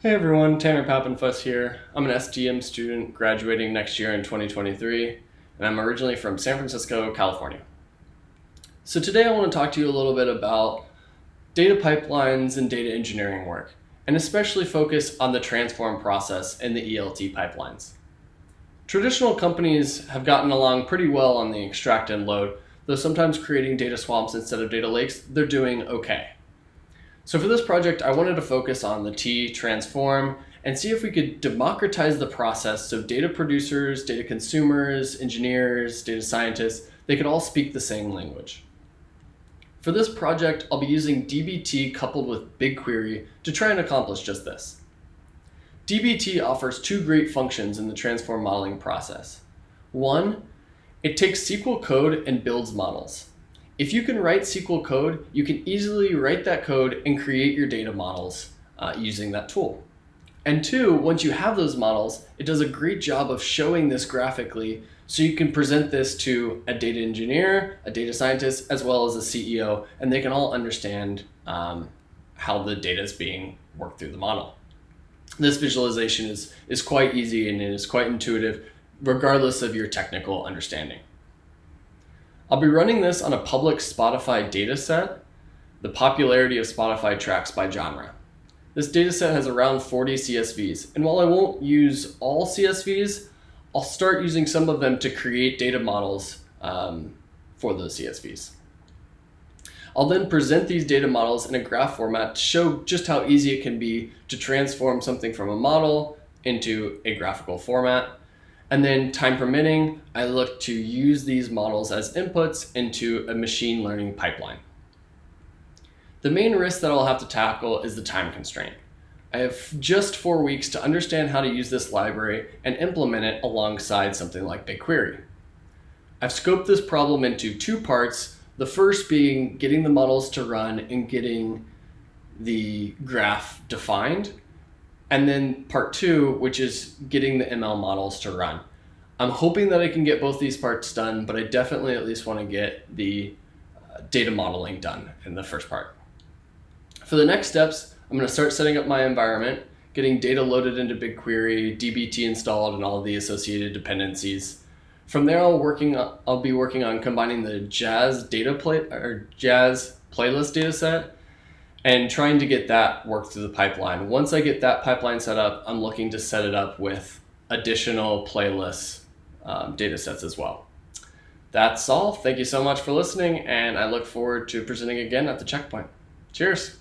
Hey everyone, Tanner Pappenfuss here. I'm an STM student graduating next year in 2023, and I'm originally from San Francisco, California. So today I want to talk to you a little bit about data pipelines and data engineering work, and especially focus on the transform process in the ELT pipelines. Traditional companies have gotten along pretty well on the extract and load, though sometimes creating data swamps instead of data lakes, they're doing okay. So for this project, I wanted to focus on the T transform and see if we could democratize the process so data producers, data consumers, engineers, data scientists, they could all speak the same language. For this project, I'll be using dbt coupled with BigQuery to try and accomplish just this. dbt offers two great functions in the transform modeling process. One, it takes SQL code and builds models. If you can write SQL code, you can easily write that code and create your data models using that tool. And two, once you have those models, it does a great job of showing this graphically so you can present this to a data engineer, a data scientist, as well as a CEO, and they can all understand how the data is being worked through the model. This visualization is quite easy and it is quite intuitive, regardless of your technical understanding. I'll be running this on a public Spotify dataset. The popularity of Spotify tracks by genre. This dataset has around 40 CSVs, and while I won't use all CSVs, I'll start using some of them to create data models for those CSVs. I'll then present these data models in a graph format to show just how easy it can be to transform something from a model into a graphical format. And then, time permitting, I look to use these models as inputs into a machine learning pipeline. The main risk that I'll have to tackle is the time constraint. I have just 4 weeks to understand how to use this library and implement it alongside something like BigQuery. I've scoped this problem into two parts, the first being getting the models to run and getting the graph defined, and then part two, which is getting the ML models to run. I'm hoping that I can get both these parts done, but I definitely at least want to get the data modeling done in the first part. For the next steps, I'm going to start setting up my environment, getting data loaded into BigQuery, dbt installed, and all of the associated dependencies. From there, I'll be working on combining the Jazz Jazz playlist dataset and trying to get that worked through the pipeline. Once I get that pipeline set up, I'm looking to set it up with additional playlists data sets as well. That's all. Thank you so much for listening, and I look forward to presenting again at the checkpoint. Cheers.